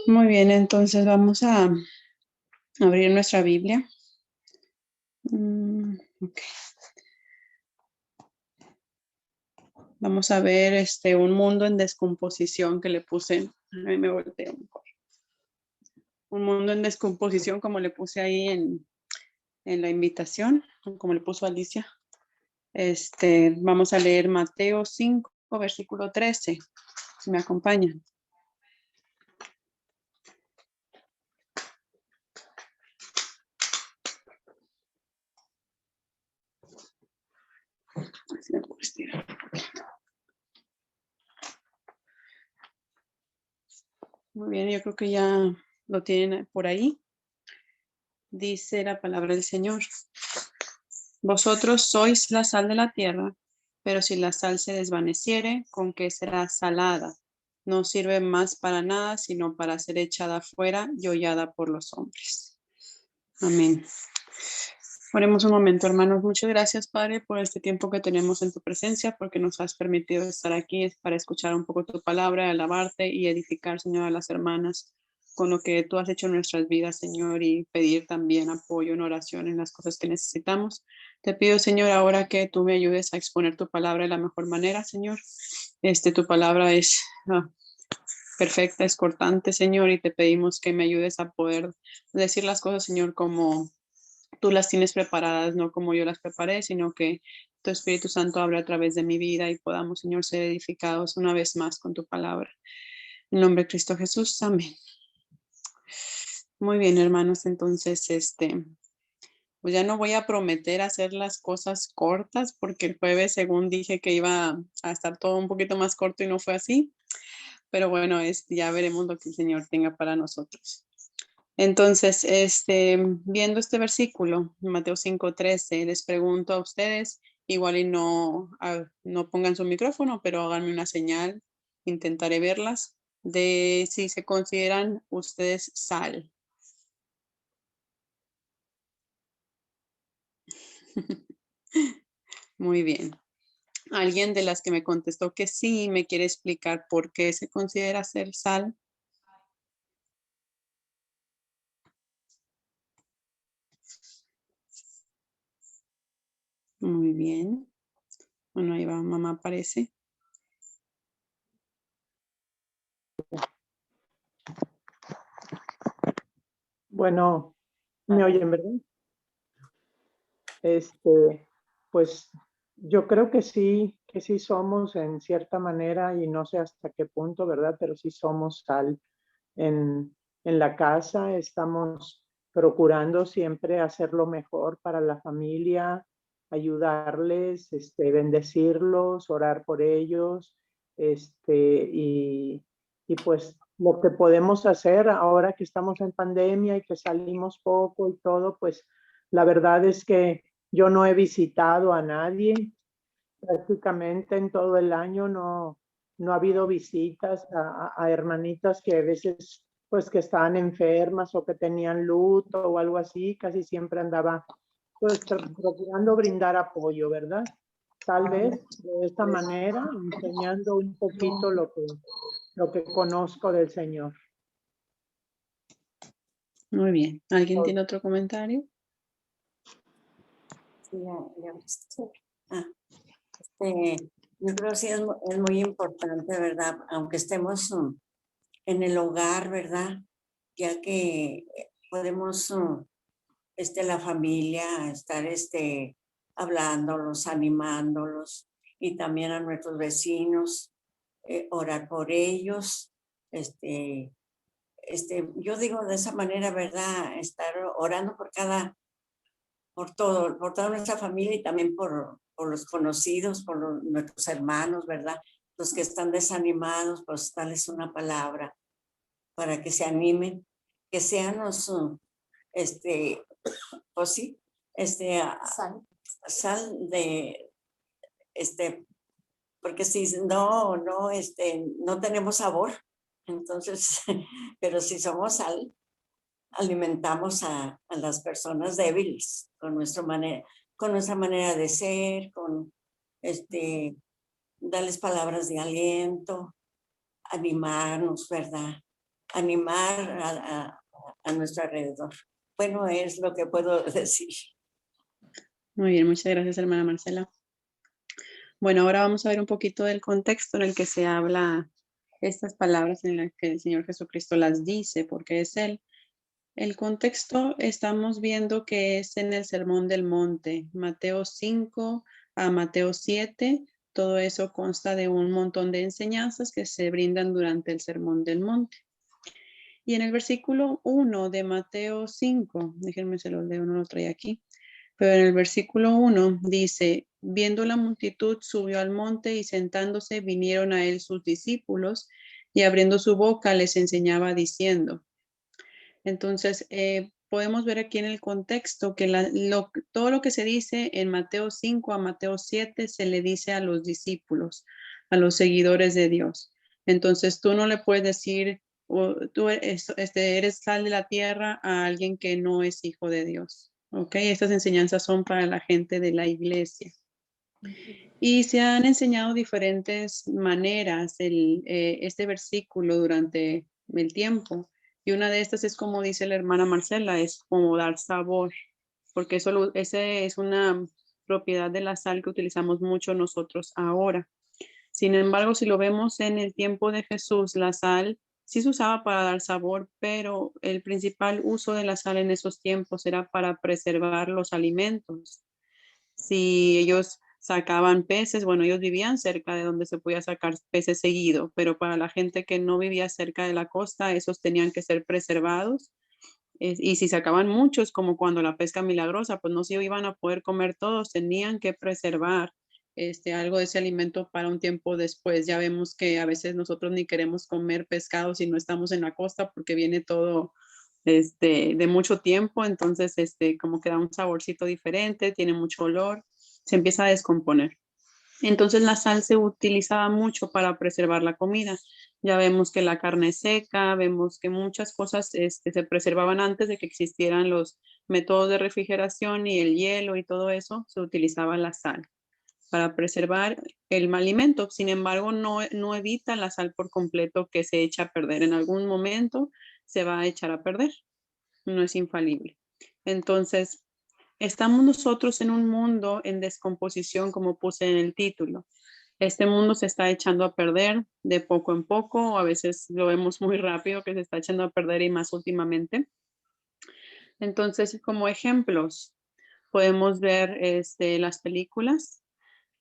Muy bien, entonces vamos a abrir nuestra Biblia. Okay. Vamos a ver un mundo en descomposición que le puse. Ahí me volteo mejor. Un mundo en descomposición, como le puse ahí en la invitación, como le puso Alicia. Vamos a leer Mateo 5, versículo 13. Si me acompañan. Así me puedo estirar. Muy bien, yo creo que ya lo tienen por ahí. Dice la palabra del Señor. Vosotros sois la sal de la tierra, pero si la sal se desvaneciere, ¿con qué será salada? No sirve más para nada, sino para ser echada fuera y hollada por los hombres. Amén. Oremos un momento, hermanos. Muchas gracias, Padre, por este tiempo que tenemos en tu presencia, porque nos has permitido estar aquí para escuchar un poco tu palabra, alabarte y edificar, Señor, a las hermanas con lo que tú has hecho en nuestras vidas, Señor, y pedir también apoyo en oración en las cosas que necesitamos. Te pido, Señor, ahora que tú me ayudes a exponer tu palabra de la mejor manera, Señor. Tu palabra es perfecta, es cortante, Señor, y te pedimos que me ayudes a poder decir las cosas, Señor, como tú las tienes preparadas, no como yo las preparé, sino que tu Espíritu Santo hable a través de mi vida y podamos, Señor, ser edificados una vez más con tu palabra. En el nombre de Cristo Jesús, amén. Muy bien, hermanos, entonces, pues ya no voy a prometer hacer las cosas cortas porque el jueves, según dije que iba a estar todo un poquito más corto y no fue así, pero bueno, ya veremos lo que el Señor tenga para nosotros. Entonces, viendo este versículo, Mateo 5:13, les pregunto a ustedes, igual y no pongan su micrófono, pero háganme una señal, intentaré verlas, de si se consideran ustedes sal. Muy bien. Alguien de las que me contestó que sí, me quiere explicar por qué se considera ser sal. Muy bien. Bueno, ahí va, mamá aparece. Bueno, ¿me oyen, verdad? Pues yo creo que sí somos en cierta manera y no sé hasta qué punto, ¿verdad? Pero sí somos sal en la casa, estamos procurando siempre hacer lo mejor para la familia, ayudarles, bendecirlos, orar por ellos, y pues lo que podemos hacer ahora que estamos en pandemia y que salimos poco y todo, pues la verdad es que yo no he visitado a nadie, prácticamente en todo el año no ha habido visitas a hermanitas que a veces pues que estaban enfermas o que tenían luto o algo así, casi siempre andaba pues procurando brindar apoyo, ¿verdad? Tal vez de esta manera, enseñando un poquito lo que conozco del Señor. Muy bien. ¿Alguien tiene otro comentario? Sí, yo creo que sí es muy importante, ¿verdad? Aunque estemos en el hogar, ¿verdad? Ya que podemos, la familia, estar hablándolos, animándolos y también a nuestros vecinos, orar por ellos. Yo digo de esa manera, ¿verdad? Estar orando por toda nuestra familia y también por los conocidos, por nuestros hermanos, ¿verdad? Los que están desanimados, pues darles una palabra para que se animen, que sean pues sí, sal de, porque si no tenemos sabor, entonces, pero si somos sal, alimentamos a las personas débiles con nuestra manera de ser, con darles palabras de aliento, animarnos, ¿verdad? Animar a nuestro alrededor. Bueno, es lo que puedo decir. Muy bien, muchas gracias, hermana Marcela. Bueno, ahora vamos a ver un poquito del contexto en el que se habla estas palabras en las que el Señor Jesucristo las dice, porque es Él. El contexto estamos viendo que es en el Sermón del Monte, Mateo 5 a Mateo 7. Todo eso consta de un montón de enseñanzas que se brindan durante el Sermón del Monte. Y en el versículo 1 de Mateo 5, déjenme se lo leo, no lo trae aquí, pero en el versículo 1 dice, viendo la multitud, subió al monte y sentándose vinieron a él sus discípulos y abriendo su boca les enseñaba diciendo. Entonces, podemos ver aquí en el contexto que todo lo que se dice en Mateo 5 a Mateo 7 se le dice a los discípulos, a los seguidores de Dios. Entonces, tú no le puedes decir, tú eres sal de la tierra a alguien que no es hijo de Dios. ¿Ok? Estas enseñanzas son para la gente de la iglesia. Y se han enseñado diferentes maneras este versículo durante el tiempo. Y una de estas es como dice la hermana Marcela, es como dar sabor, porque ese es una propiedad de la sal que utilizamos mucho nosotros ahora. Sin embargo, si lo vemos en el tiempo de Jesús, la sal sí se usaba para dar sabor, pero el principal uso de la sal en esos tiempos era para preservar los alimentos. Si ellos sacaban peces, bueno, ellos vivían cerca de donde se podía sacar peces seguido, pero para la gente que no vivía cerca de la costa, esos tenían que ser preservados. Y si sacaban muchos, como cuando la pesca milagrosa, pues no se iban a poder comer todos, tenían que preservar algo de ese alimento para un tiempo después. Ya vemos que a veces nosotros ni queremos comer pescado si no estamos en la costa porque viene todo de mucho tiempo, entonces como que da un saborcito diferente, tiene mucho olor, se empieza a descomponer. Entonces la sal se utilizaba mucho para preservar la comida. Ya vemos que la carne seca, vemos que muchas cosas se preservaban antes de que existieran los métodos de refrigeración y el hielo y todo eso, se utilizaba la sal para preservar el alimento. Sin embargo, no evita la sal por completo que se echa a perder. En algún momento se va a echar a perder, no es infalible. Entonces, estamos nosotros en un mundo en descomposición, como puse en el título. Este mundo se está echando a perder de poco en poco, a veces lo vemos muy rápido que se está echando a perder y más últimamente. Entonces, como ejemplos, podemos ver las películas.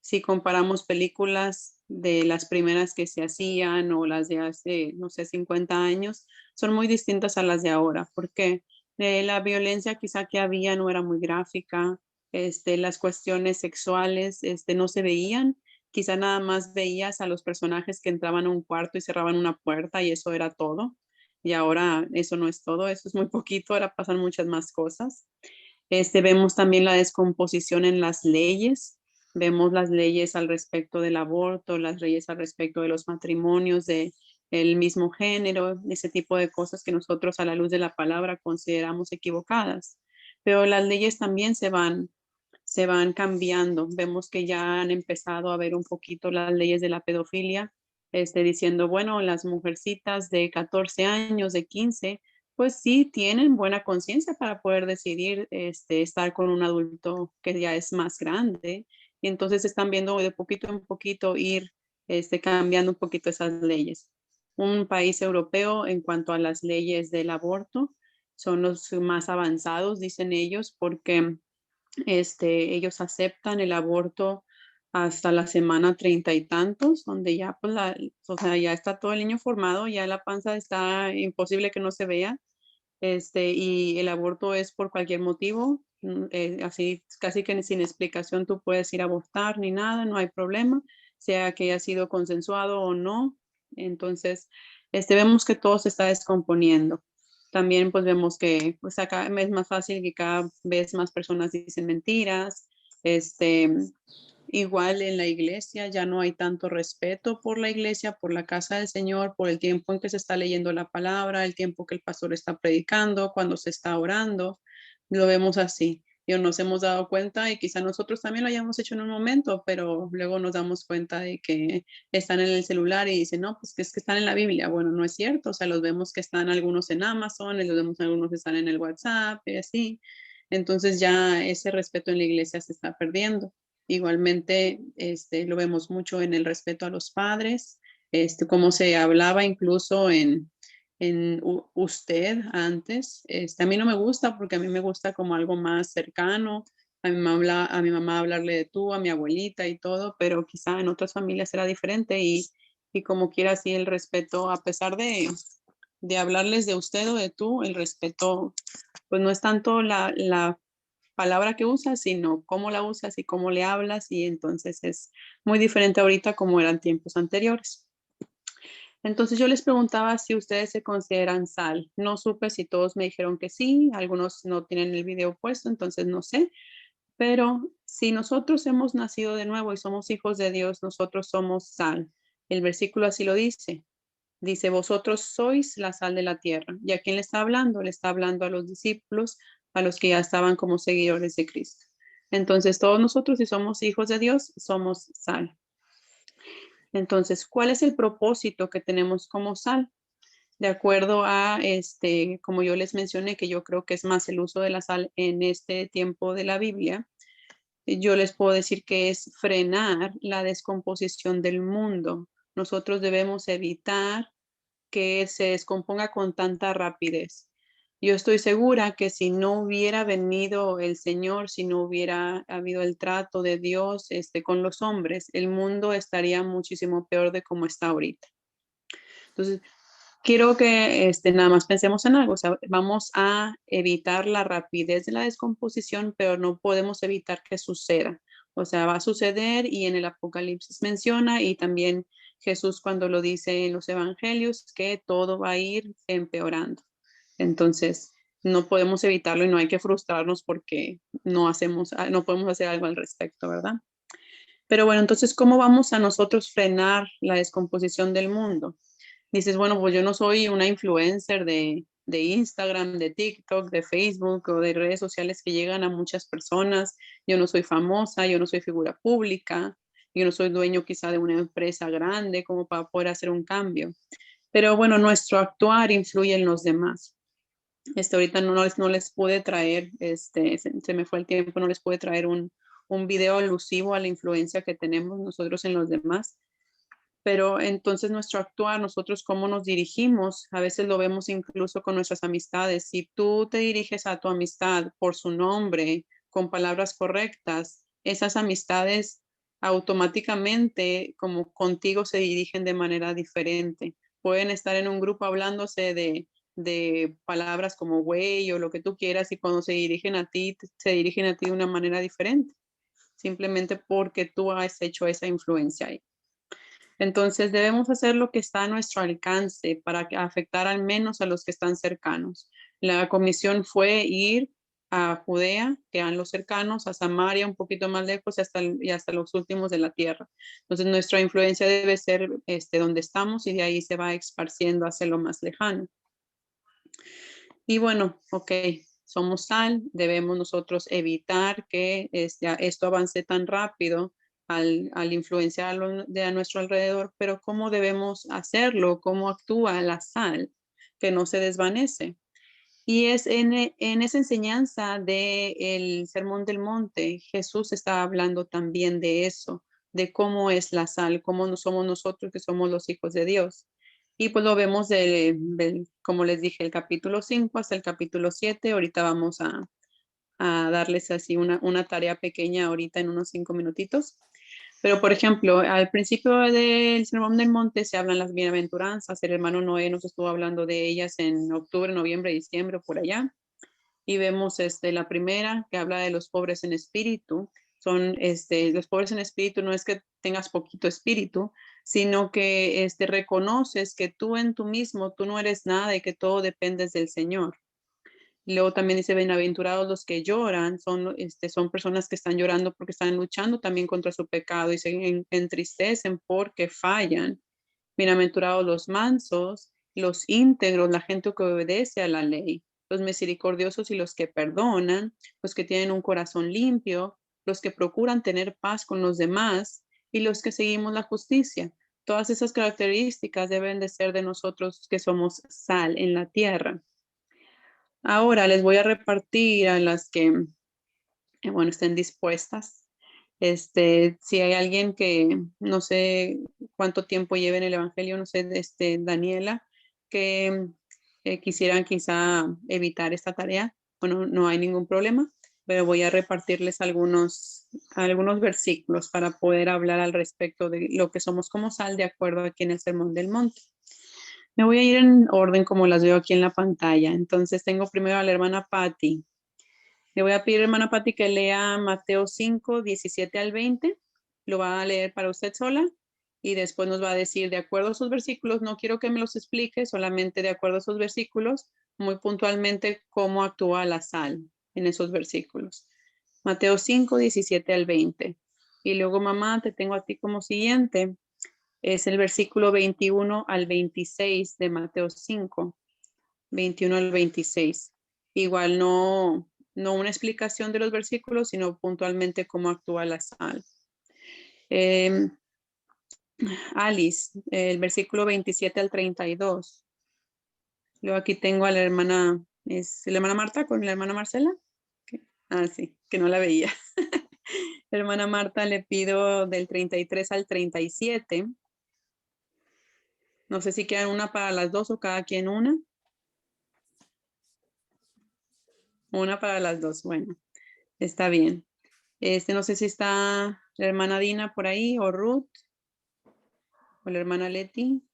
Si comparamos películas de las primeras que se hacían o las de hace, no sé, 50 años, son muy distintas a las de ahora, porque la violencia quizá que había no era muy gráfica, las cuestiones sexuales no se veían, quizá nada más veías a los personajes que entraban a un cuarto y cerraban una puerta y eso era todo. Y ahora eso no es todo, eso es muy poquito, ahora pasan muchas más cosas. Vemos también la descomposición en las leyes, vemos las leyes al respecto del aborto, las leyes al respecto de los matrimonios de el mismo género, ese tipo de cosas que nosotros a la luz de la palabra consideramos equivocadas. Pero las leyes también se van cambiando. Vemos que ya han empezado a ver un poquito las leyes de la pedofilia, diciendo, bueno, las mujercitas de 14 años, de 15, pues sí tienen buena conciencia para poder decidir estar con un adulto que ya es más grande. Y entonces están viendo de poquito en poquito ir cambiando un poquito esas leyes. Un país europeo en cuanto a las leyes del aborto son los más avanzados, dicen ellos, porque ellos aceptan el aborto hasta la semana 30 y tantos, donde ya, pues, o sea, ya está todo el niño formado, ya la panza está imposible que no se vea, y el aborto es por cualquier motivo, así casi que sin explicación tú puedes ir a abortar ni nada, no hay problema, sea que haya sido consensuado o no. Entonces, vemos que todo se está descomponiendo. También pues vemos que pues acá es más fácil que cada vez más personas dicen mentiras. Igual en la iglesia ya no hay tanto respeto por la iglesia, por la casa del Señor, por el tiempo en que se está leyendo la palabra, el tiempo que el pastor está predicando, cuando se está orando. Lo vemos así. y nos hemos dado cuenta y quizá nosotros también lo hayamos hecho en un momento, pero luego nos damos cuenta de que están en el celular y dicen, no, pues que es que están en la Biblia. Bueno, no es cierto, o sea, los vemos que están algunos en Amazon, y los vemos algunos que están en el WhatsApp y así. Entonces ya ese respeto en la iglesia se está perdiendo. Igualmente, lo vemos mucho en el respeto a los padres, como se hablaba incluso en usted antes. A mí no me gusta porque a mí me gusta como algo más cercano. A mi mamá hablarle de tú, a mi abuelita y todo, pero quizá en otras familias era diferente y como quiera así el respeto, a pesar de hablarles de usted o de tú, el respeto pues no es tanto la palabra que usas, sino cómo la usas y cómo le hablas, y entonces es muy diferente ahorita como eran tiempos anteriores. Entonces yo les preguntaba si ustedes se consideran sal. No supe si todos me dijeron que sí, algunos no tienen el video puesto, entonces no sé, pero si nosotros hemos nacido de nuevo y somos hijos de Dios, nosotros somos sal. El versículo así lo dice. Dice, vosotros sois la sal de la tierra. ¿Y a quién le está hablando? Le está hablando a los discípulos, a los que ya estaban como seguidores de Cristo. Entonces, todos nosotros, si somos hijos de Dios, somos sal. Entonces, ¿cuál es el propósito que tenemos como sal? De acuerdo a, como yo les mencioné, que yo creo que es más el uso de la sal en este tiempo de la Biblia, yo les puedo decir que es frenar la descomposición del mundo. Nosotros debemos evitar que se descomponga con tanta rapidez. Yo estoy segura que si no hubiera venido el Señor, si no hubiera habido el trato de Dios con los hombres, el mundo estaría muchísimo peor de como está ahorita. Entonces, quiero que nada más pensemos en algo. O sea, vamos a evitar la rapidez de la descomposición, pero no podemos evitar que suceda. O sea, va a suceder, y en el Apocalipsis menciona, y también Jesús cuando lo dice en los evangelios, que todo va a ir empeorando. Entonces, no podemos evitarlo y no hay que frustrarnos porque no podemos hacer algo al respecto, ¿verdad? Pero bueno, entonces, ¿cómo vamos a nosotros frenar la descomposición del mundo? Dices, bueno, pues yo no soy una influencer de Instagram, de TikTok, de Facebook o de redes sociales que llegan a muchas personas. Yo no soy famosa, yo no soy figura pública, yo no soy dueño quizá de una empresa grande como para poder hacer un cambio. Pero bueno, nuestro actuar influye en los demás. Ahorita no les pude traer, se me fue el tiempo, no les pude traer un video alusivo a la influencia que tenemos nosotros en los demás. Pero entonces nuestro actuar, nosotros cómo nos dirigimos, a veces lo vemos incluso con nuestras amistades. Si tú te diriges a tu amistad por su nombre, con palabras correctas, esas amistades automáticamente como contigo se dirigen de manera diferente. Pueden estar en un grupo hablándose de palabras como güey o lo que tú quieras, y cuando se dirigen a ti, se dirigen a ti de una manera diferente, simplemente porque tú has hecho esa influencia ahí. Entonces debemos hacer lo que está a nuestro alcance para afectar al menos a los que están cercanos. La comisión fue ir a Judea, que eran los cercanos, a Samaria, un poquito más lejos, y hasta los últimos de la tierra. Entonces nuestra influencia debe ser donde estamos, y de ahí se va esparciendo hacia lo más lejano. Y bueno, ok, somos sal, debemos nosotros evitar que esto avance tan rápido al influenciar a nuestro alrededor, pero ¿cómo debemos hacerlo? ¿Cómo actúa la sal que no se desvanece? Y es en esa enseñanza del Sermón del Monte, Jesús está hablando también de eso, de cómo es la sal, cómo no somos nosotros que somos los hijos de Dios. Y pues lo vemos como les dije, el capítulo 5 hasta el capítulo 7. Ahorita vamos a darles así una tarea pequeña ahorita en unos 5 minutitos. Pero, por ejemplo, al principio del Sermón del Monte se hablan las bienaventuranzas. El hermano Noé nos estuvo hablando de ellas en octubre, noviembre, diciembre, por allá. Y vemos la primera que habla de los pobres en espíritu. Son los pobres en espíritu, no es que tengas poquito espíritu, sino que reconoces que tú en tú mismo, tú no eres nada y que todo dependes del Señor. Luego también dice, bienaventurados los que lloran, son personas que están llorando porque están luchando también contra su pecado y se entristecen porque fallan. Bienaventurados los mansos, los íntegros, la gente que obedece a la ley. los misericordiosos y los que perdonan, los que tienen un corazón limpio, los que procuran tener paz con los demás y los que seguimos la justicia. Todas esas características deben de ser de nosotros que somos sal en la tierra. Ahora les voy a repartir a las que, bueno, estén dispuestas. Si hay alguien que no sé cuánto tiempo lleve en el Evangelio, no sé, Daniela, que quisieran quizá evitar esta tarea, bueno, no hay ningún problema, pero voy a repartirles algunos versículos para poder hablar al respecto de lo que somos como sal, de acuerdo aquí en el Sermón del Monte. Me voy a ir en orden como las veo aquí en la pantalla. Entonces tengo primero a la hermana Patti. Le voy a pedir, hermana Patti, que lea Mateo 5, 17 al 20. Lo va a leer para usted sola y después nos va a decir, de acuerdo a esos versículos, no quiero que me los explique, solamente de acuerdo a esos versículos, muy puntualmente cómo actúa la sal en esos versículos. Mateo 5, 17 al 20. Y luego, mamá, te tengo a ti como siguiente. Es el versículo 21 al 26 de Mateo 5, 21 al 26. Igual no una explicación de los versículos, sino puntualmente cómo actúa la sal. Alice, el versículo 27 al 32. Luego aquí tengo a la hermana, ¿es la hermana Marta con la hermana Marcela? Ah, sí, que no la veía. Hermana Marta, le pido del 33 al 37. No sé si quedan una para las dos o cada quien una. Una para las dos, bueno, está bien. No sé si está la hermana Dina por ahí o Ruth o la hermana Leti.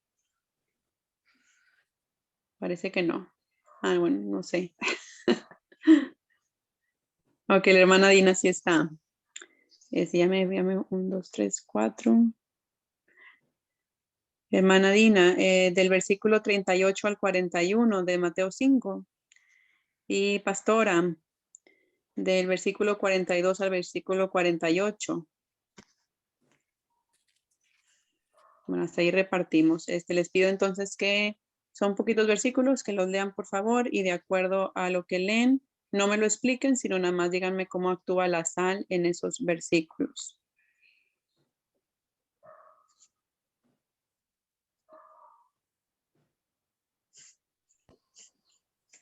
Parece que no. Ah, bueno, no sé. Ok, la hermana Dina sí está. Llame 1, 2, 3, 4. Hermana Dina, del versículo 38 al 41 de Mateo 5. Y pastora, del versículo 42 al versículo 48. Bueno, hasta ahí repartimos. Les pido entonces que son poquitos versículos, que los lean por favor y de acuerdo a lo que leen, no me lo expliquen, sino nada más díganme cómo actúa la sal en esos versículos.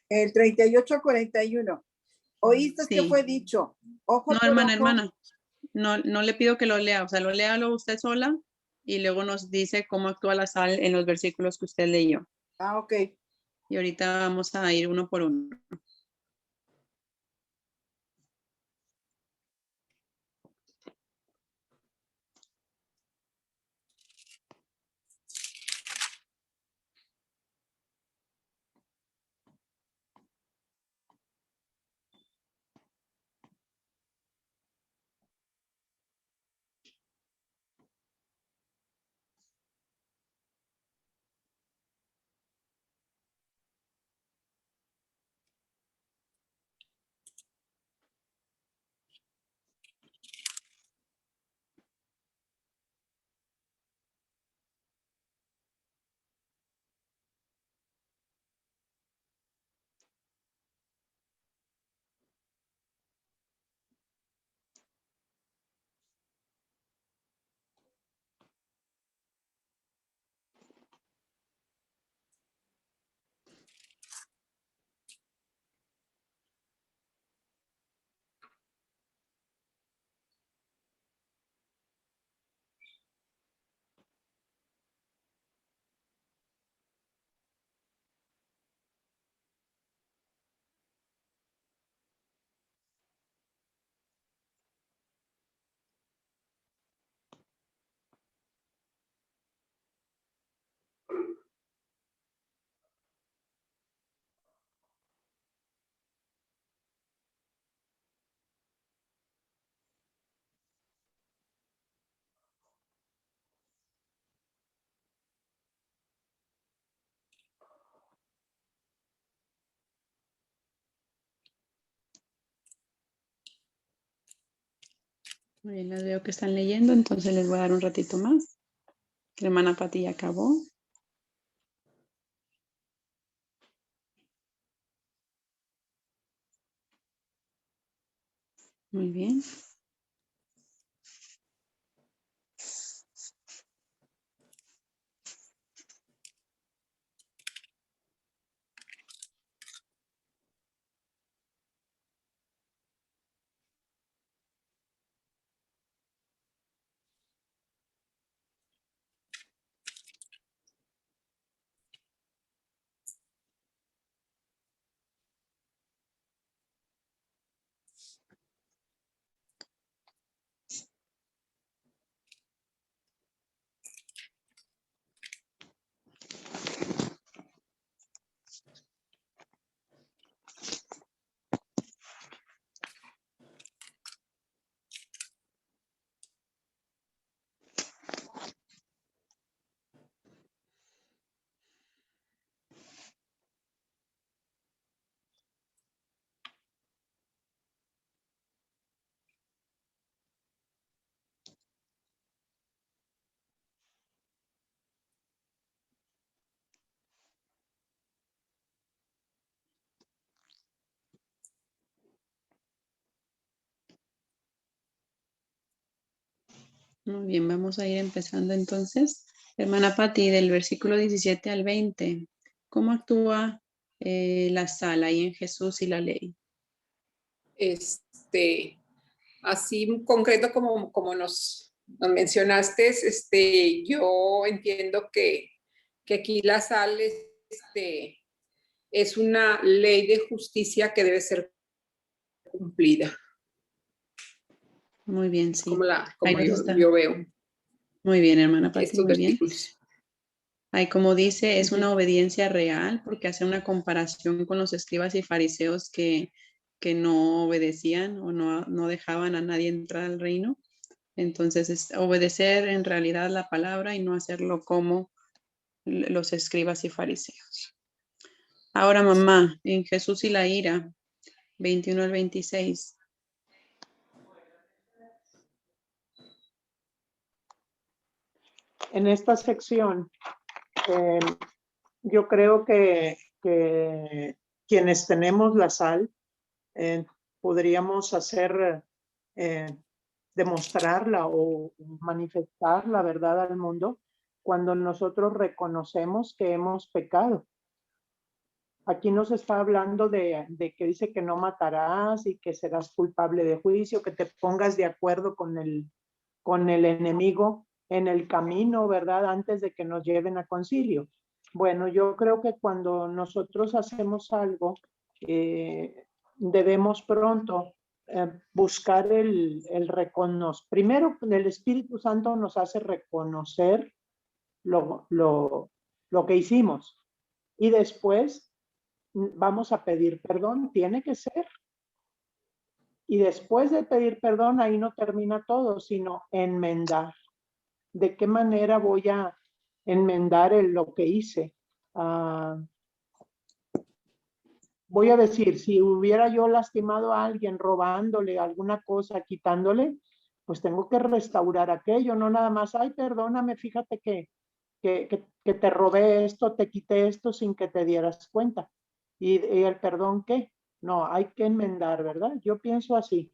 El 38 al 41. ¿Oíste Sí. que fue dicho? Ojo No, por hermana, no le pido que lo lea, o sea, lo léalo usted sola y luego nos dice cómo actúa la sal en los versículos que usted leyó. Ah, ok. Y ahorita vamos a ir uno por uno. Muy bien, las veo que están leyendo, entonces les voy a dar un ratito más. La hermana Pati ya acabó. Muy bien. Muy bien, vamos a ir empezando entonces. Hermana Patti, del versículo 17 al 20, ¿cómo actúa la sal ahí en Jesús y la ley? Así en concreto como nos mencionaste, yo entiendo que aquí la sal es una ley de justicia que debe ser cumplida, Muy bien, sí. Ahí como nos está. yo veo Muy bien, hermana Patti, estos muy bien. versículos. Ahí como dice, es una Ujú. obediencia real porque hace una comparación con los escribas y fariseos que no obedecían o no dejaban a nadie entrar al reino. Entonces es obedecer en realidad la palabra y no hacerlo como los escribas y fariseos. Ahora, mamá, en Jesús y la ira, 21 al 26. En esta sección, eh, yo creo que quienes tenemos la sal, podríamos hacer, demostrarla o manifestar la verdad al mundo cuando nosotros reconocemos que hemos pecado. Aquí nos está hablando de que dice que no matarás y que serás culpable de juicio, que te pongas de acuerdo con el enemigo en el camino, ¿verdad? Antes de que nos lleven a concilio. Bueno, yo creo que cuando nosotros hacemos algo, debemos pronto buscar el reconocer. Primero, el Espíritu Santo nos hace reconocer lo que hicimos y después vamos a pedir perdón, tiene que ser. Y después de pedir perdón, ahí no termina todo, sino enmendar. ¿De qué manera voy a enmendar lo que hice? Voy a decir, si hubiera yo lastimado a alguien robándole alguna cosa, quitándole, pues tengo que restaurar aquello, no nada más, ay, perdóname, fíjate que te robé esto, te quité esto sin que te dieras cuenta. ¿Y el perdón qué? No, hay que enmendar, ¿verdad? Yo pienso así.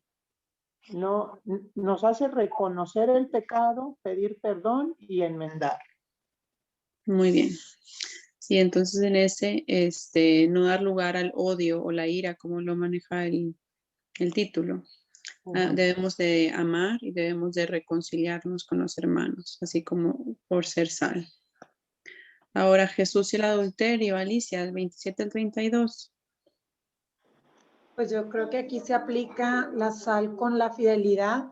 No, nos hace reconocer el pecado, pedir perdón y enmendar. Muy bien. Sí, entonces en ese, no dar lugar al odio o la ira, como lo maneja el título. Debemos de amar y debemos de reconciliarnos con los hermanos, así como por ser sal. Ahora Jesús y el adulterio, Alicia, del 27 al 32. Pues yo creo que aquí se aplica la sal con la fidelidad,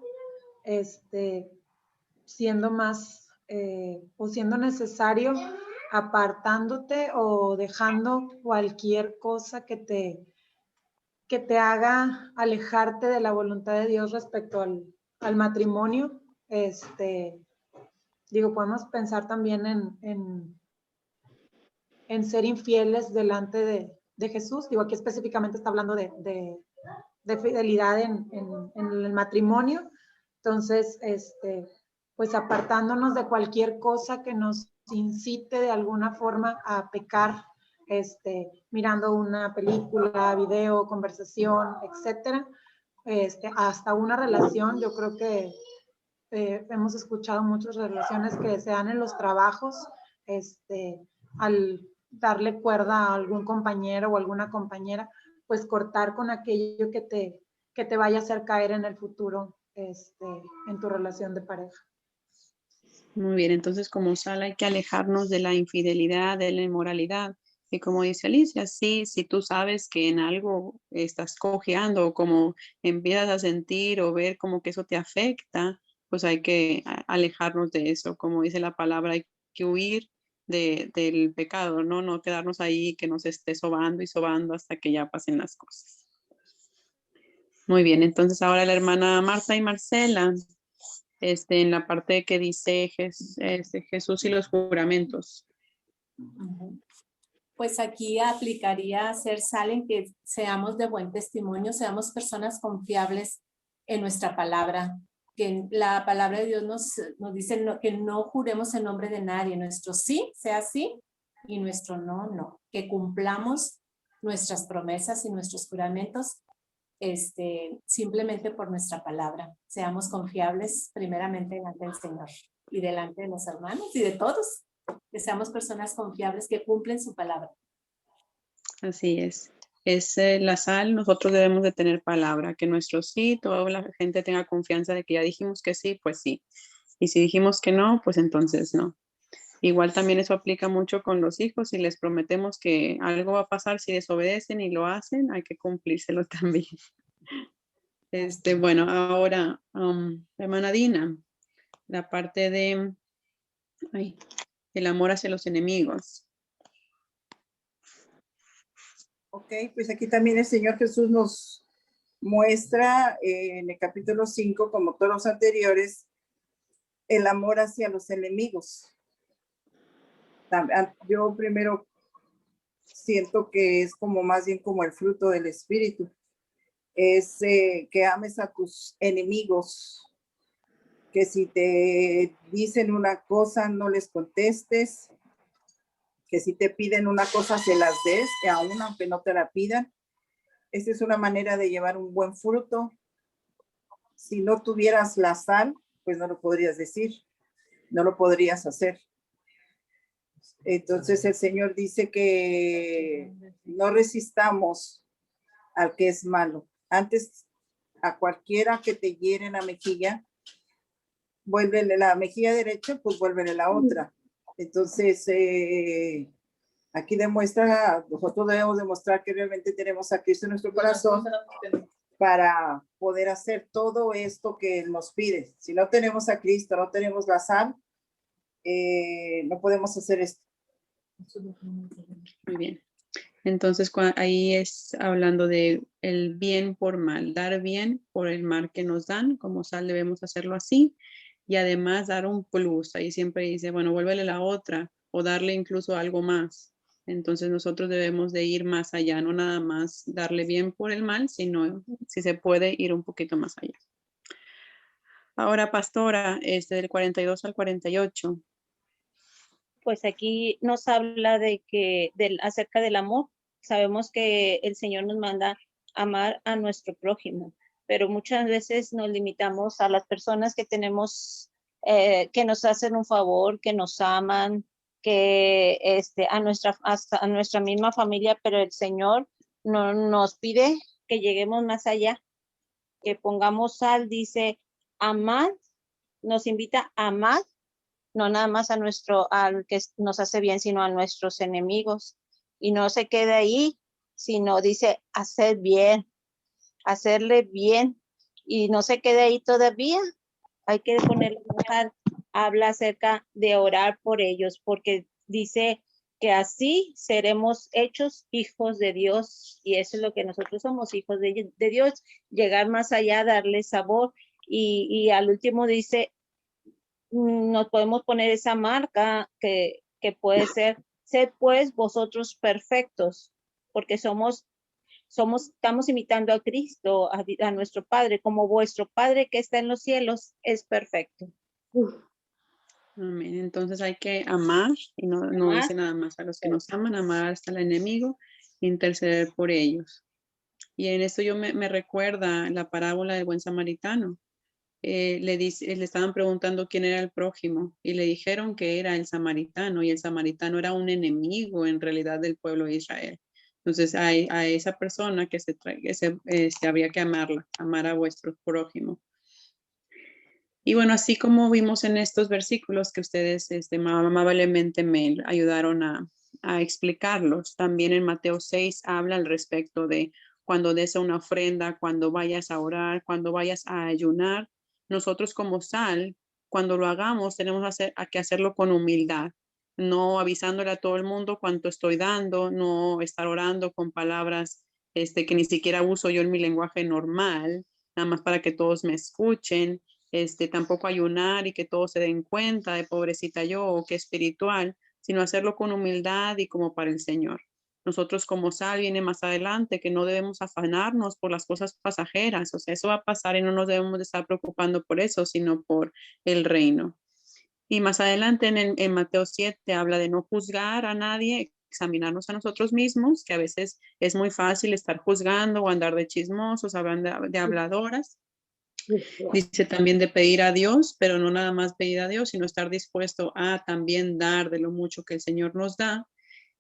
siendo más o siendo necesario, apartándote o dejando cualquier cosa que te haga alejarte de la voluntad de Dios respecto al matrimonio. Podemos pensar también en ser infieles delante de Jesús. Aquí específicamente está hablando de fidelidad en el matrimonio. Entonces, pues apartándonos de cualquier cosa que nos incite de alguna forma a pecar, mirando una película, video, conversación, etcétera, hasta una relación. Yo creo que hemos escuchado muchas relaciones que se dan en los trabajos, al darle cuerda a algún compañero o alguna compañera, pues cortar con aquello que te vaya a hacer caer en el futuro en tu relación de pareja. Muy bien, entonces como sal hay que alejarnos de la infidelidad, de la inmoralidad. Y como dice Alicia, sí, si tú sabes que en algo estás cojeando o como empiezas a sentir o ver como que eso te afecta, pues hay que alejarnos de eso. Como dice la palabra, hay que huir del pecado, ¿no? No quedarnos ahí que nos esté sobando y sobando hasta que ya pasen las cosas. Muy bien, entonces ahora la hermana Marta y Marcela, en la parte que dice Jesús y los juramentos. Pues aquí aplicaría ser sal en que seamos de buen testimonio, seamos personas confiables en nuestra palabra, que la palabra de Dios nos dice que no juremos en nombre de nadie, nuestro sí sea sí y nuestro no, no, que cumplamos nuestras promesas y nuestros juramentos simplemente por nuestra palabra. Seamos confiables primeramente delante del Señor y delante de los hermanos y de todos. Que seamos personas confiables que cumplen su palabra. Así es. Es la sal, nosotros debemos de tener palabra, que nuestro sí, toda la gente tenga confianza de que ya dijimos que sí, pues sí. Y si dijimos que no, pues entonces no. Igual también eso aplica mucho con los hijos. Si les prometemos que algo va a pasar si desobedecen y lo hacen, hay que cumplírselo también. Bueno, ahora, hermana Dina, la parte de el amor hacia los enemigos. Ok, pues aquí también el Señor Jesús nos muestra en el capítulo 5, como todos los anteriores, el amor hacia los enemigos. Yo primero siento que es como más bien como el fruto del Espíritu. Es que ames a tus enemigos, que si te dicen una cosa no les contestes, que si te piden una cosa se las des, aún aunque no te la pidan. Esa es una manera de llevar un buen fruto. Si no tuvieras la sal, pues no lo podrías decir, no lo podrías hacer. Entonces el Señor dice que no resistamos al que es malo. Antes, a cualquiera que te hiere en la mejilla, vuélvele la mejilla derecha, pues vuélvele la otra. Entonces, aquí demuestra, nosotros debemos demostrar que realmente tenemos a Cristo en nuestro corazón para poder hacer todo esto que Él nos pide. Si no tenemos a Cristo, no tenemos la sal, no podemos hacer esto. Muy bien. Entonces ahí es hablando de el bien por mal, dar bien por el mal que nos dan, como sal debemos hacerlo así y además dar un plus. Ahí siempre dice, bueno, vuélvele la otra o darle incluso algo más. Entonces nosotros debemos de ir más allá, no nada más darle bien por el mal, sino si se puede ir un poquito más allá. Ahora, pastora, del 42 al 48. Pues aquí nos habla acerca del amor. Sabemos que el Señor nos manda amar a nuestro prójimo, pero muchas veces nos limitamos a las personas que tenemos, que nos hacen un favor, que nos aman, que hasta a nuestra misma familia, pero el Señor no nos pide que lleguemos más allá, que pongamos sal, dice, amar, nos invita a amar no nada más al que nos hace bien, sino a nuestros enemigos. Y no se queda ahí, sino dice hacer bien, hacerle bien. Y no se quede ahí todavía. Hay que ponerle, habla acerca de orar por ellos, porque dice que así seremos hechos hijos de Dios. Y eso es lo que nosotros somos, hijos de Dios. Llegar más allá, darle sabor. Y al último dice, nos podemos poner esa marca que puede ser, sed pues vosotros perfectos, porque estamos imitando a Cristo, a nuestro Padre, como vuestro Padre que está en los cielos es perfecto. Amén. Entonces hay que amar, y no dice nada más a los que nos aman, amar hasta el enemigo, interceder por ellos. Y en eso me recuerda la parábola del buen samaritano. Le estaban preguntando quién era el prójimo y le dijeron que era el samaritano, y el samaritano era un enemigo en realidad del pueblo de Israel. Entonces a esa persona que habría que amarla, amar a vuestro prójimo. Y bueno, así como vimos en estos versículos que ustedes amablemente me ayudaron a explicarlos, también en Mateo 6 habla al respecto de cuando des una ofrenda, cuando vayas a orar, cuando vayas a ayunar. Nosotros como sal, cuando lo hagamos, tenemos que hacerlo con humildad, no avisándole a todo el mundo cuánto estoy dando, no estar orando con palabras que ni siquiera uso yo en mi lenguaje normal, nada más para que todos me escuchen. Tampoco ayunar y que todos se den cuenta de pobrecita yo o que espiritual, sino hacerlo con humildad y como para el Señor. Nosotros como sal viene más adelante, que no debemos afanarnos por las cosas pasajeras, o sea, eso va a pasar y no nos debemos de estar preocupando por eso, sino por el reino. Y más adelante en Mateo 7 habla de no juzgar a nadie, examinarnos a nosotros mismos, que a veces es muy fácil estar juzgando o andar de chismosos, hablando de habladoras. Dice también de pedir a Dios, pero no nada más pedir a Dios, sino estar dispuesto a también dar de lo mucho que el Señor nos da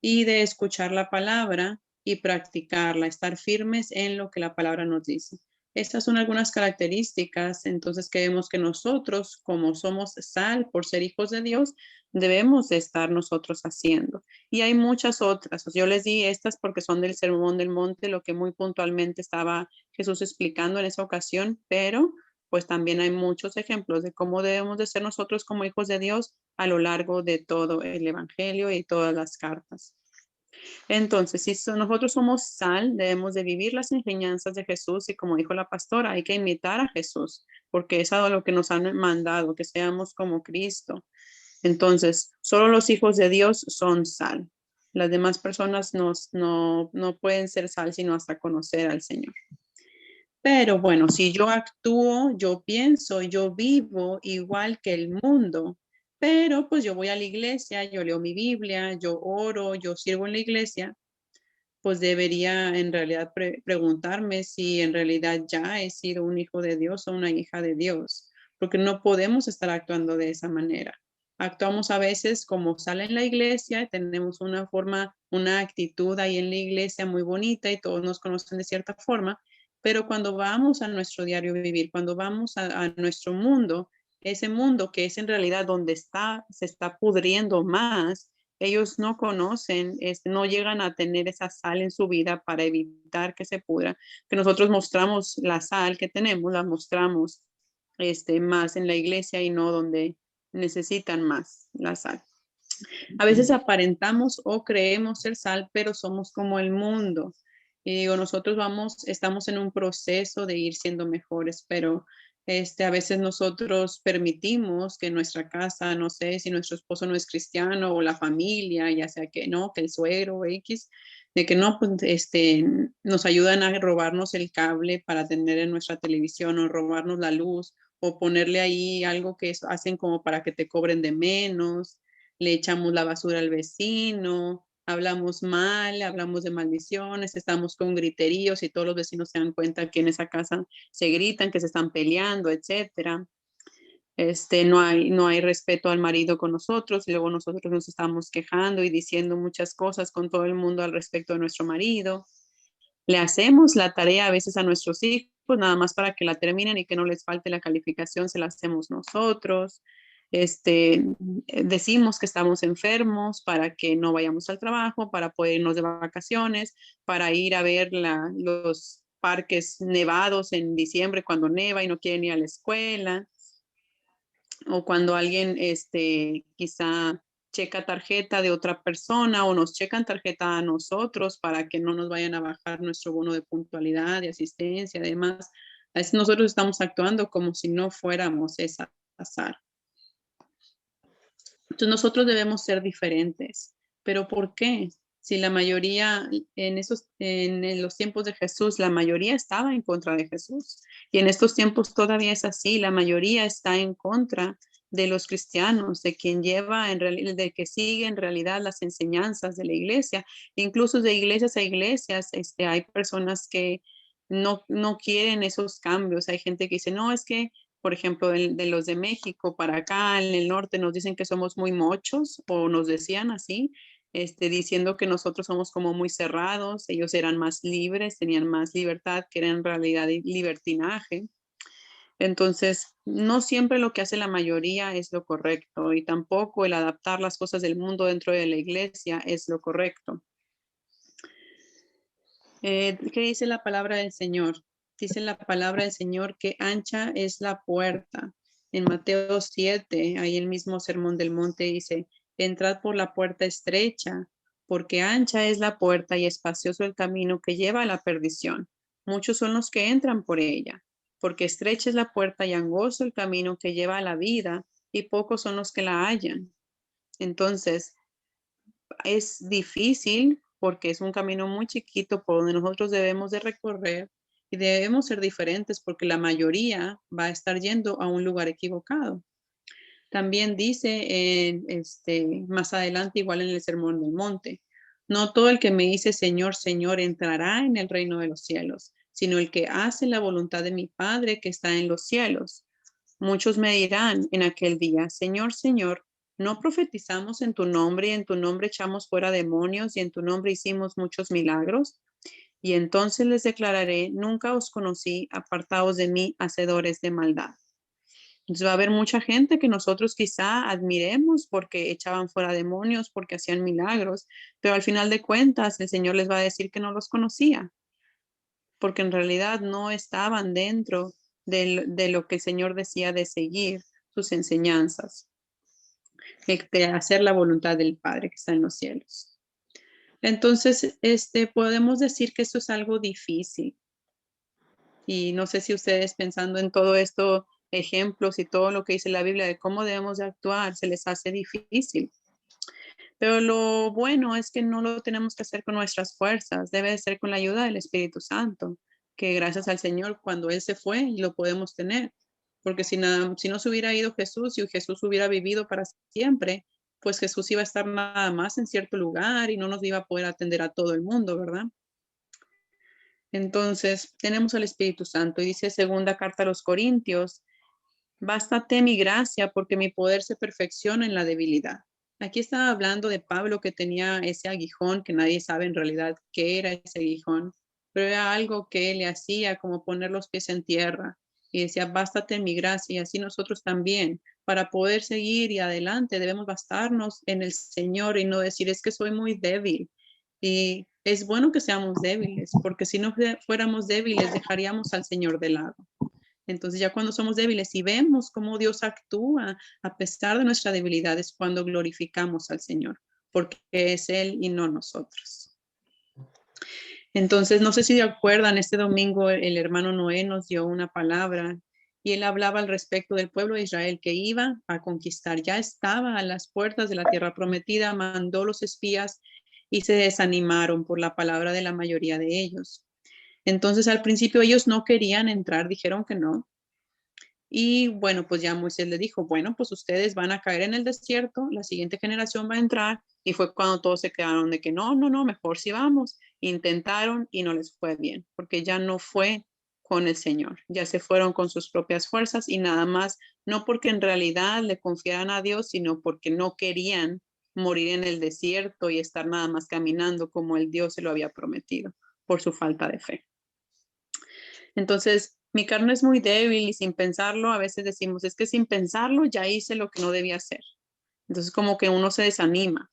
y de escuchar la palabra y practicarla, estar firmes en lo que la palabra nos dice. Estas son algunas características, entonces, que vemos que nosotros, como somos sal por ser hijos de Dios, debemos de estar nosotros haciendo. Y hay muchas otras. Yo les di estas porque son del Sermón del Monte, lo que muy puntualmente estaba Jesús explicando en esa ocasión, pero pues también hay muchos ejemplos de cómo debemos de ser nosotros como hijos de Dios a lo largo de todo el Evangelio y todas las cartas. Entonces, si nosotros somos sal, debemos de vivir las enseñanzas de Jesús y como dijo la pastora, hay que imitar a Jesús, porque es a lo que nos han mandado, que seamos como Cristo. Entonces, solo los hijos de Dios son sal. Las demás personas no pueden ser sal sino hasta conocer al Señor. Pero bueno, si yo actúo, yo pienso, yo vivo igual que el mundo, pero pues yo voy a la iglesia, yo leo mi Biblia, yo oro, yo sirvo en la iglesia, pues debería en realidad preguntarme si en realidad ya he sido un hijo de Dios o una hija de Dios, porque no podemos estar actuando de esa manera. Actuamos a veces como sale en la iglesia, tenemos una forma, una actitud ahí en la iglesia muy bonita y todos nos conocen de cierta forma, pero cuando vamos a nuestro diario vivir, cuando vamos a nuestro mundo, ese mundo que es en realidad donde se está pudriendo más, ellos no conocen, no llegan a tener esa sal en su vida para evitar que se pudra, que nosotros mostramos la sal que tenemos, la mostramos más en la iglesia y no donde necesitan más la sal. A veces aparentamos o creemos ser sal, pero somos como el mundo. Y digo, nosotros estamos en un proceso de ir siendo mejores, pero a veces nosotros permitimos que nuestra casa, no sé, si nuestro esposo no es cristiano o la familia, ya sea que no, que el suegro o X, de que no, pues, nos ayudan a robarnos el cable para tener en nuestra televisión o robarnos la luz o ponerle ahí algo que hacen como para que te cobren de menos, le echamos la basura al vecino, hablamos mal, hablamos de maldiciones, estamos con griteríos y todos los vecinos se dan cuenta que en esa casa se gritan, que se están peleando, etcétera. No hay respeto al marido con nosotros y luego nosotros nos estamos quejando y diciendo muchas cosas con todo el mundo al respecto de nuestro marido. Le hacemos la tarea a veces a nuestros hijos, nada más para que la terminen y que no les falte la calificación, se la hacemos nosotros. Decimos que estamos enfermos para que no vayamos al trabajo, para poder irnos de vacaciones, para ir a ver los parques nevados en diciembre cuando neva y no quieren ir a la escuela, o cuando alguien quizá checa tarjeta de otra persona o nos checan tarjeta a nosotros para que no nos vayan a bajar nuestro bono de puntualidad, de asistencia, además. A veces nosotros estamos actuando como si no fuéramos esa sal. Entonces nosotros debemos ser diferentes. ¿Pero por qué? Si la mayoría en los tiempos de Jesús, la mayoría estaba en contra de Jesús. Y en estos tiempos todavía es así, la mayoría está en contra de los cristianos, de quien lleva de que sigue en realidad las enseñanzas de la iglesia. Incluso de iglesias a iglesias, hay personas que no quieren esos cambios. Hay gente que dice, no, es que, por ejemplo, de los de México para acá, en el norte, nos dicen que somos muy mochos, o nos decían así, diciendo que nosotros somos como muy cerrados, ellos eran más libres, tenían más libertad, que era en realidad libertinaje. Entonces, no siempre lo que hace la mayoría es lo correcto, y tampoco el adaptar las cosas del mundo dentro de la iglesia es lo correcto. ¿Qué dice la palabra del Señor? Dice la palabra del Señor que ancha es la puerta. En Mateo 7, ahí el mismo Sermón del Monte dice, entrad por la puerta estrecha, porque ancha es la puerta y espacioso el camino que lleva a la perdición. Muchos son los que entran por ella, porque estrecha es la puerta y angosto el camino que lleva a la vida, y pocos son los que la hallan. Entonces, es difícil porque es un camino muy chiquito por donde nosotros debemos de recorrer, y debemos ser diferentes porque la mayoría va a estar yendo a un lugar equivocado. También dice más adelante, igual en el Sermón del Monte, no todo el que me dice Señor, Señor entrará en el reino de los cielos, sino el que hace la voluntad de mi Padre que está en los cielos. Muchos me dirán en aquel día, Señor, Señor, ¿no profetizamos en tu nombre y en tu nombre echamos fuera demonios y en tu nombre hicimos muchos milagros? Y entonces les declararé, nunca os conocí, apartaos de mí, hacedores de maldad. Entonces va a haber mucha gente que nosotros quizá admiremos porque echaban fuera demonios, porque hacían milagros, pero al final de cuentas el Señor les va a decir que no los conocía, porque en realidad no estaban dentro de lo que el Señor decía de seguir sus enseñanzas, de hacer la voluntad del Padre que está en los cielos. Entonces, podemos decir que esto es algo difícil. Y no sé si ustedes, pensando en todo esto, ejemplos y todo lo que dice la Biblia de cómo debemos de actuar, se les hace difícil. Pero lo bueno es que no lo tenemos que hacer con nuestras fuerzas, debe de ser con la ayuda del Espíritu Santo, que gracias al Señor, cuando Él se fue, lo podemos tener. Porque si no se hubiera ido Jesús y Jesús hubiera vivido para siempre, pues Jesús iba a estar nada más en cierto lugar y no nos iba a poder atender a todo el mundo, ¿verdad? Entonces, tenemos al Espíritu Santo y dice segunda carta a los Corintios, bástate mi gracia porque mi poder se perfecciona en la debilidad. Aquí estaba hablando de Pablo que tenía ese aguijón, que nadie sabe en realidad qué era ese aguijón, pero era algo que le hacía como poner los pies en tierra y decía, bástate mi gracia, y así nosotros también, para poder seguir y adelante, debemos bastarnos en el Señor y no decir, es que soy muy débil. Y es bueno que seamos débiles, porque si no fuéramos débiles, dejaríamos al Señor de lado. Entonces ya cuando somos débiles y vemos cómo Dios actúa a pesar de nuestra debilidad, es cuando glorificamos al Señor, porque es Él y no nosotros. Entonces, no sé si se acuerdan, este domingo el hermano Noé nos dio una palabra y él hablaba al respecto del pueblo de Israel que iba a conquistar. Ya estaba a las puertas de la tierra prometida, mandó los espías y se desanimaron por la palabra de la mayoría de ellos. Entonces, al principio ellos no querían entrar, dijeron que no. Y bueno, pues ya Moisés le dijo, bueno, pues ustedes van a caer en el desierto, la siguiente generación va a entrar. Y fue cuando todos se quedaron de que no, mejor si vamos. Intentaron y no les fue bien, porque ya no fue con el Señor, ya se fueron con sus propias fuerzas y nada más, no porque en realidad le confiaran a Dios, sino porque no querían morir en el desierto y estar nada más caminando como el Dios se lo había prometido, por su falta de fe. Entonces, mi carne es muy débil y sin pensarlo, a veces decimos, es que sin pensarlo ya hice lo que no debía hacer. Entonces, como que uno se desanima,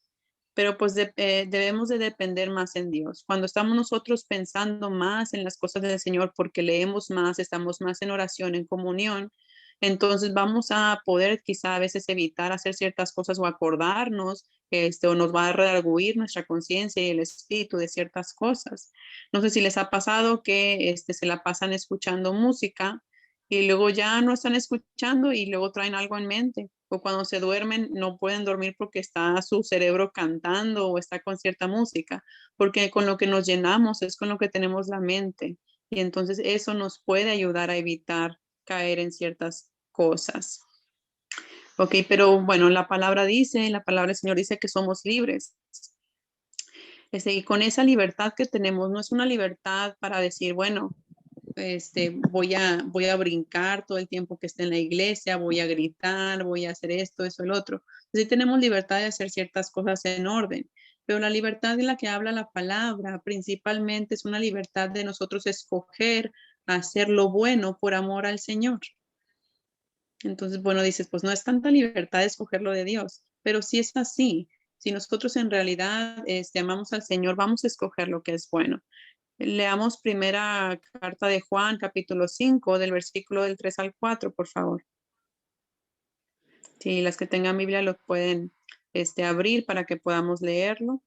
pero pues debemos de depender más en Dios. Cuando estamos nosotros pensando más en las cosas del Señor, porque leemos más, estamos más en oración, en comunión, entonces vamos a poder quizá a veces evitar hacer ciertas cosas o acordarnos, o nos va a redarguir nuestra conciencia y el espíritu de ciertas cosas. No sé si les ha pasado que se la pasan escuchando música y luego ya no están escuchando y luego traen algo en mente. O cuando se duermen no pueden dormir porque está su cerebro cantando o está con cierta música, porque con lo que nos llenamos es con lo que tenemos la mente. Y entonces eso nos puede ayudar a evitar caer en ciertas cosas. Ok, pero bueno, la palabra del Señor dice que somos libres. Y con esa libertad que tenemos, no es una libertad para decir, bueno, voy a brincar todo el tiempo que esté en la iglesia, voy a gritar, voy a hacer esto, eso, el otro. Entonces tenemos libertad de hacer ciertas cosas en orden, pero la libertad de la que habla la palabra principalmente es una libertad de nosotros escoger hacer lo bueno por amor al Señor. Entonces, bueno, dices, pues no es tanta libertad de escoger lo de Dios, pero sí es así. Si nosotros en realidad amamos al Señor, vamos a escoger lo que es bueno. Leamos primera carta de Juan, capítulo 5, del versículo del 3 al 4, por favor. Si las que tengan Biblia lo pueden abrir para que podamos leerlo.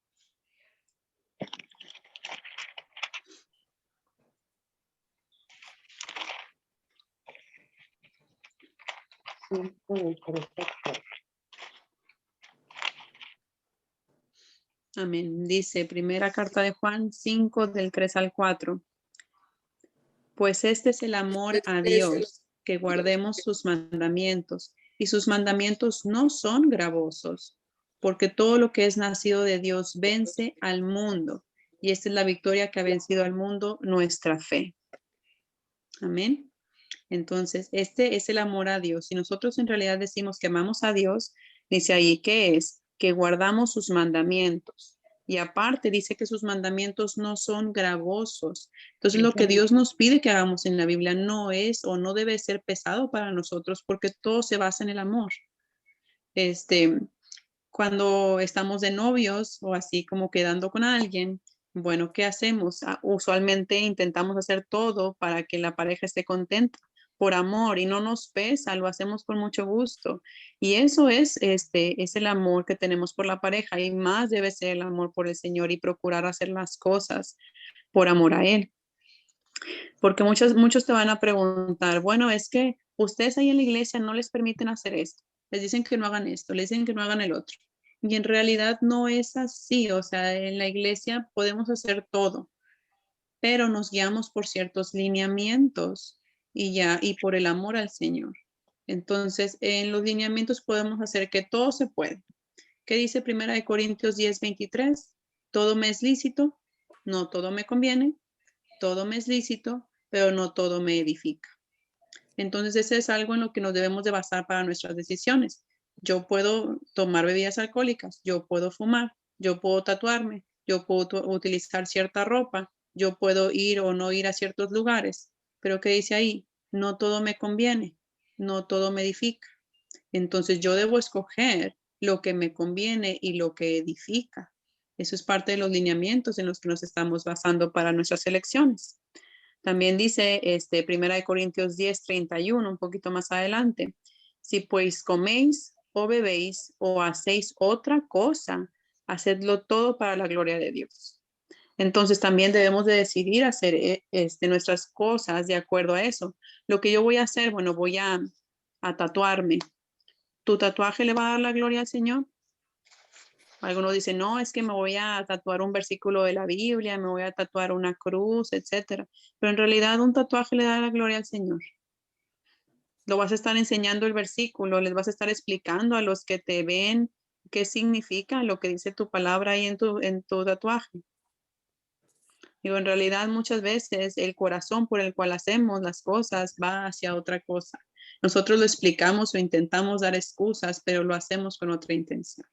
Amén. Dice primera carta de Juan 5, del 3 al 4. Pues este es el amor a Dios, que guardemos sus mandamientos, y sus mandamientos no son gravosos, porque todo lo que es nacido de Dios vence al mundo, y esta es la victoria que ha vencido al mundo, nuestra fe. Amén. Entonces, este es el amor a Dios. Si nosotros en realidad decimos que amamos a Dios, dice ahí, ¿qué es? Que guardamos sus mandamientos. Y aparte dice que sus mandamientos no son gravosos. Entonces, lo que Dios nos pide que hagamos en la Biblia no es o no debe ser pesado para nosotros porque todo se basa en el amor. Cuando estamos de novios o así como quedando con alguien, bueno, ¿qué hacemos? Usualmente intentamos hacer todo para que la pareja esté contenta por amor y no nos pesa, lo hacemos con mucho gusto. Y eso es el amor que tenemos por la pareja y más debe ser el amor por el Señor y procurar hacer las cosas por amor a Él. Porque muchos te van a preguntar, bueno, es que ustedes ahí en la iglesia no les permiten hacer esto, les dicen que no hagan esto, les dicen que no hagan el otro. Y en realidad no es así, o sea, en la iglesia podemos hacer todo, pero nos guiamos por ciertos lineamientos y por el amor al Señor. Entonces, en los lineamientos podemos hacer que todo se puede. ¿Qué dice 1 Corintios 10:23? Todo me es lícito, no todo me conviene, todo me es lícito, pero no todo me edifica. Entonces, ese es algo en lo que nos debemos de basar para nuestras decisiones. Yo puedo tomar bebidas alcohólicas, yo puedo fumar, yo puedo tatuarme, yo puedo utilizar cierta ropa, yo puedo ir o no ir a ciertos lugares, pero ¿qué dice ahí? No todo me conviene, no todo me edifica. Entonces, yo debo escoger lo que me conviene y lo que edifica. Eso es parte de los lineamientos en los que nos estamos basando para nuestras elecciones. También dice 1 Corintios 10:31, un poquito más adelante. Si pues coméis o bebéis o hacéis otra cosa, hacedlo todo para la gloria de Dios. Entonces también debemos de decidir hacer nuestras cosas de acuerdo a eso. Lo que yo voy a hacer, bueno, voy a tatuarme. ¿Tu tatuaje le va a dar la gloria al Señor? Algunos dicen, no, es que me voy a tatuar un versículo de la Biblia, me voy a tatuar una cruz, etcétera. Pero en realidad un tatuaje le da la gloria al Señor. Lo vas a estar enseñando el versículo, les vas a estar explicando a los que te ven qué significa lo que dice tu palabra ahí en tu tatuaje. Digo, en realidad muchas veces el corazón por el cual hacemos las cosas va hacia otra cosa. Nosotros lo explicamos o intentamos dar excusas, pero lo hacemos con otra intención.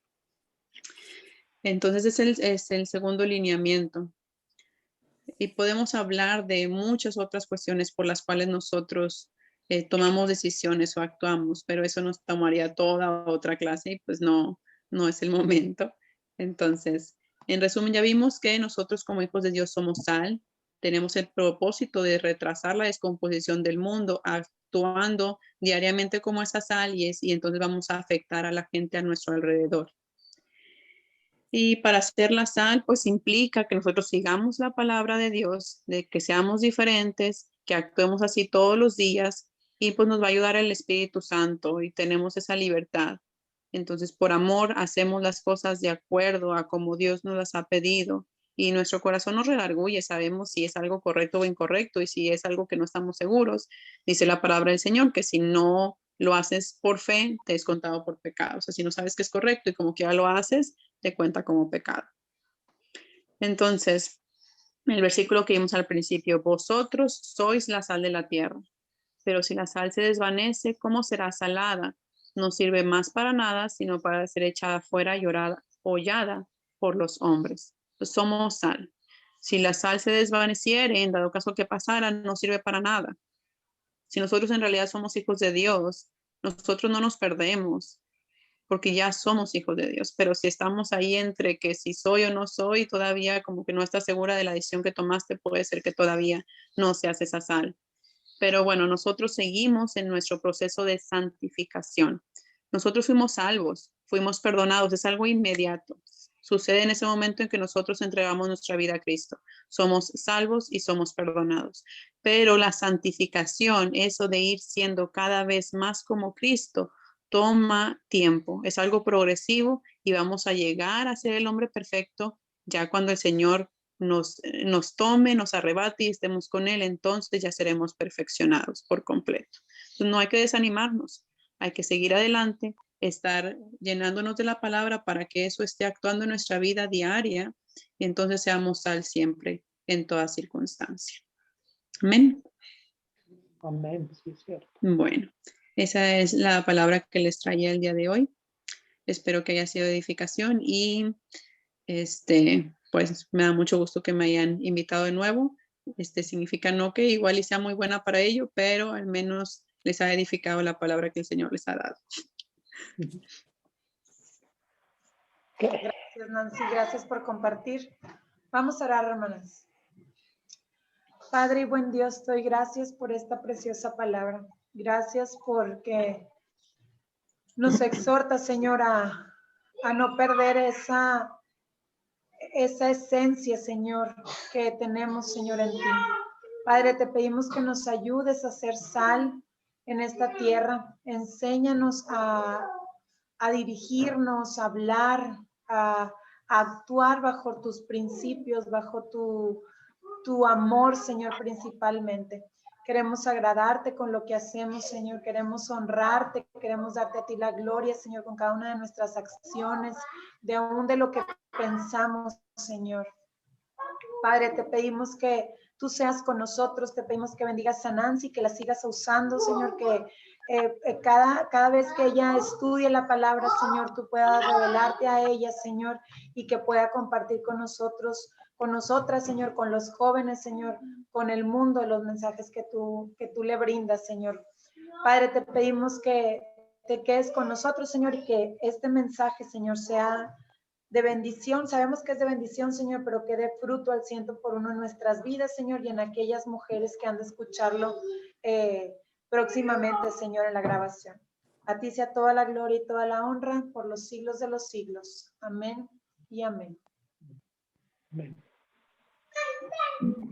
Entonces es el segundo lineamiento. Y podemos hablar de muchas otras cuestiones por las cuales nosotros tomamos decisiones o actuamos, pero eso nos tomaría toda otra clase y pues no es el momento. Entonces, en resumen, ya vimos que nosotros como hijos de Dios somos sal, tenemos el propósito de retrasar la descomposición del mundo, actuando diariamente como esa sal y entonces vamos a afectar a la gente a nuestro alrededor. Y para hacer la sal, pues implica que nosotros sigamos la palabra de Dios, de que seamos diferentes, que actuemos así todos los días y pues nos va a ayudar el Espíritu Santo y tenemos esa libertad. Entonces, por amor, hacemos las cosas de acuerdo a como Dios nos las ha pedido y nuestro corazón nos redarguye, sabemos si es algo correcto o incorrecto y si es algo que no estamos seguros. Dice la palabra del Señor que si no lo haces por fe, te es contado por pecado. O sea, si no sabes que es correcto y como que ya lo haces, te cuenta como pecado. Entonces, El versículo que vimos al principio, vosotros sois la sal de la tierra, pero si la sal se desvanece, ¿cómo será salada? No sirve más para nada, sino para ser echada fuera y hollada por los hombres. Pues somos sal. Si la sal se desvaneciere, en dado caso que pasara, no sirve para nada. Si nosotros en realidad somos hijos de Dios, nosotros no nos perdemos, porque ya somos hijos de Dios. Pero si estamos ahí entre que si soy o no soy, todavía como que no estás segura de la decisión que tomaste, puede ser que todavía no seas esa sal. Pero bueno, nosotros seguimos en nuestro proceso de santificación. Nosotros fuimos salvos, fuimos perdonados, es algo inmediato. Sucede en ese momento en que nosotros entregamos nuestra vida a Cristo. Somos salvos y somos perdonados. Pero la santificación, eso de ir siendo cada vez más como Cristo, toma tiempo. Es algo progresivo y vamos a llegar a ser el hombre perfecto ya cuando el Señor nos tome, nos arrebate y estemos con Él, entonces ya seremos perfeccionados por completo. Entonces no hay que desanimarnos, hay que seguir adelante, estar llenándonos de la palabra para que eso esté actuando en nuestra vida diaria y entonces seamos sal siempre en toda circunstancia. Amén. Amén, sí, es cierto. Bueno, esa es la palabra que les traía el día de hoy. Espero que haya sido de edificación y pues me da mucho gusto que me hayan invitado de nuevo. Significa no que igual y sea muy buena para ello, pero al menos les ha edificado la palabra que el Señor les ha dado. Gracias, Nancy. Gracias por compartir. Vamos a orar, hermanas. Padre y buen Dios, doy gracias por esta preciosa palabra. Gracias porque nos exhorta, Señor, a no perder esa esencia, Señor, que tenemos, Señor, en ti. Padre, te pedimos que nos ayudes a ser sal en esta tierra. Enséñanos a dirigirnos, a hablar, a actuar bajo tus principios, bajo tu amor, Señor, principalmente. Queremos agradarte con lo que hacemos, Señor. Queremos honrarte, queremos darte a ti la gloria, Señor, con cada una de nuestras acciones, de aún de lo que pensamos, Señor. Padre, te pedimos que tú seas con nosotros, te pedimos que bendigas a Nancy, que la sigas usando, Señor, que cada vez que ella estudie la palabra, Señor, tú puedas revelarte a ella, Señor, y que pueda compartir con nosotros, con nosotras, Señor, con los jóvenes, Señor, con el mundo, los mensajes que tú le brindas, Señor. Padre, te pedimos que te quedes con nosotros, Señor, y que este mensaje, Señor, sea de bendición. Sabemos que es de bendición, Señor, pero que dé fruto al 100% en nuestras vidas, Señor, y en aquellas mujeres que han de escucharlo próximamente, Señor, en la grabación. A ti sea toda la gloria y toda la honra por los siglos de los siglos. Amén y amén. Amén.